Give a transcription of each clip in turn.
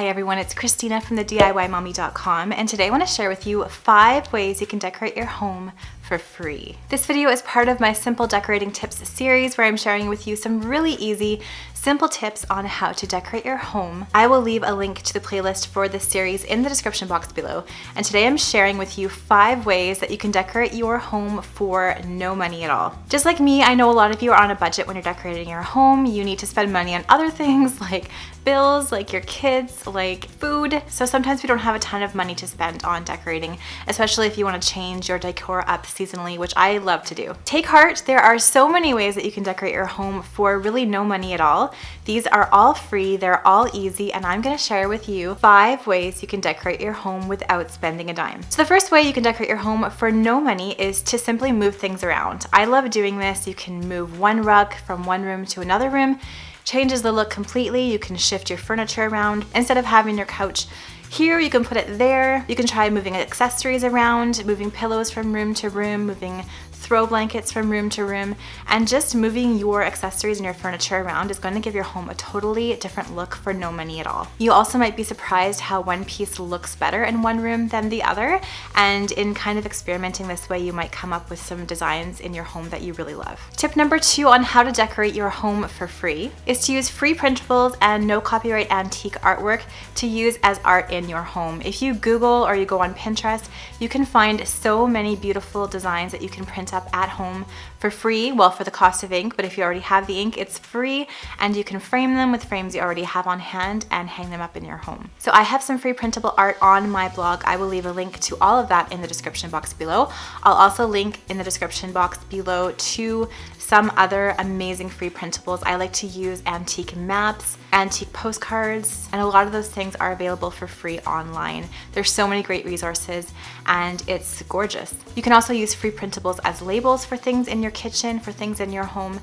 Hi everyone, it's Christina from the DIYmommy.com, and today I want to share with you 5 ways you can decorate your home for free. This video is part of my Simple Decorating Tips series where I'm sharing with you some really easy, simple tips on how to decorate your home. I will leave a link to the playlist for this series in the description box below, and today I'm sharing with you 5 ways that you can decorate your home for no money at all. Just like me, I know a lot of you are on a budget when you're decorating your home. You need to spend money on other things like bills, like your kids, like food. So sometimes we don't have a ton of money to spend on decorating, especially if you want to change your decor up seasonally, which I love to do. Take heart, there are so many ways that you can decorate your home for really no money at all. These are all free, they're all easy, and I'm going to share with you 5 ways you can decorate your home without spending a dime. So the first way you can decorate your home for no money is to simply move things around. I love doing this. You can move one rug from one room to another room. Changes the look completely. You can shift your furniture around. Instead of having your couch here, you can put it there. You can try moving accessories around, moving pillows from room to room, moving throw blankets from room to room, and just moving your accessories and your furniture around is going to give your home a totally different look for no money at all. You also might be surprised how one piece looks better in one room than the other, and in kind of experimenting this way, you might come up with some designs in your home that you really love. Tip number 2 on how to decorate your home for free is to use free printables and no copyright antique artwork to use as art in your home. If you Google or you go on Pinterest, you can find so many beautiful designs that you can print up at home for free, well, for the cost of ink, but if you already have the ink, it's free, and you can frame them with frames you already have on hand and hang them up in your home. So I have some free printable art on my blog. I will leave a link to all of that in the description box below. I'll also link in the description box below to some other amazing free printables. I like to use antique maps, antique postcards, and a lot of those things are available for free online. There's so many great resources and it's gorgeous. You can also use free printables as labels for things in your kitchen, for things in your home,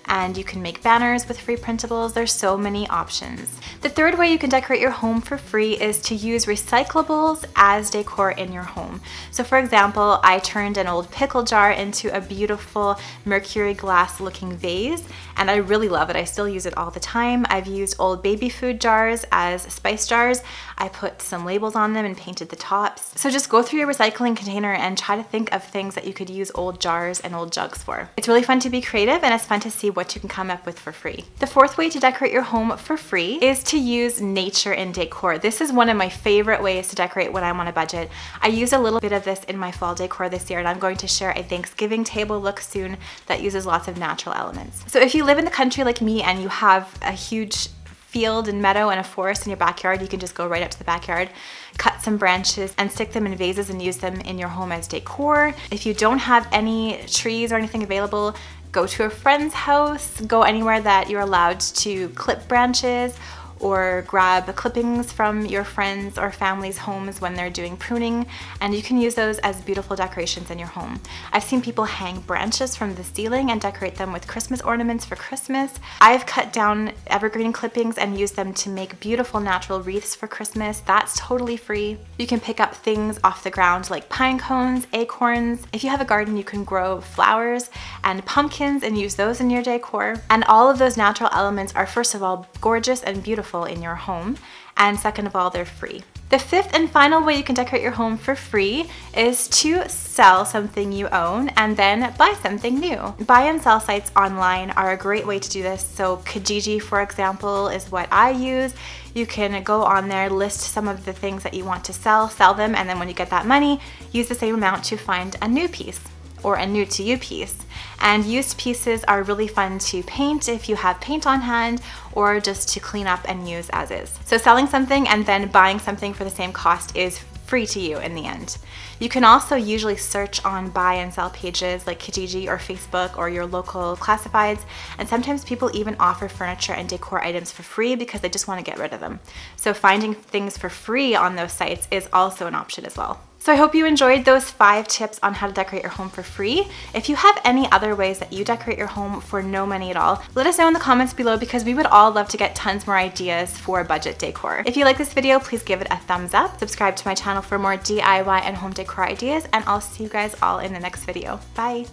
and you can make banners with free printables. There's so many options. The third way you can decorate your home for free is to use recyclables as decor in your home. So for example, I turned an old pickle jar into a beautiful mercury glass looking vase, and I really love it. I still use it all the time. I've used old baby food jars as spice jars. I put some labels on them and painted the tops. So just go through your recycling container and try to think of things that you could use old jars and old jugs for. It's really fun to be creative, and it's fun to see what you can come up with for free. The fourth way to decorate your home for free is to use nature in decor. This is one of my favorite ways to decorate when I'm on a budget. I use a little bit of this in my fall decor this year, and I'm going to share a Thanksgiving table look soon that uses lots of natural elements. So if you live in the country like me and you have a huge field and meadow and a forest in your backyard, you can just go right up to the backyard, cut some branches and stick them in vases and use them in your home as decor. If you don't have any trees or anything available, go to a friend's house, go anywhere that you're allowed to clip branches, or grab clippings from your friends or family's homes when they're doing pruning, and you can use those as beautiful decorations in your home. I've seen people hang branches from the ceiling and decorate them with Christmas ornaments for Christmas. I've cut down evergreen clippings and used them to make beautiful natural wreaths for Christmas. That's totally free. You can pick up things off the ground like pine cones, acorns. If you have a garden, you can grow flowers and pumpkins and use those in your decor. And all of those natural elements are, first of all, gorgeous and beautiful in your home, and second of all, they're free. The fifth and final way you can decorate your home for free is to sell something you own and then buy something new. Buy and sell sites online are a great way to do this. So Kijiji, for example, is what I use. You can go on there, list some of the things that you want to sell them, and then when you get that money, use the same amount to find a new piece or a new to you piece. And used pieces are really fun to paint if you have paint on hand, or just to clean up and use as is. So selling something and then buying something for the same cost is free to you in the end. You can also usually search on buy and sell pages like Kijiji or Facebook or your local classifieds, and sometimes people even offer furniture and decor items for free because they just want to get rid of them. So finding things for free on those sites is also an option as well. So I hope you enjoyed those 5 tips on how to decorate your home for free. If you have any other ways that you decorate your home for no money at all, let us know in the comments below, because we would all love to get tons more ideas for budget decor. If you like this video, please give it a thumbs up, subscribe to my channel for more DIY and home decor ideas, and I'll see you guys all in the next video. Bye!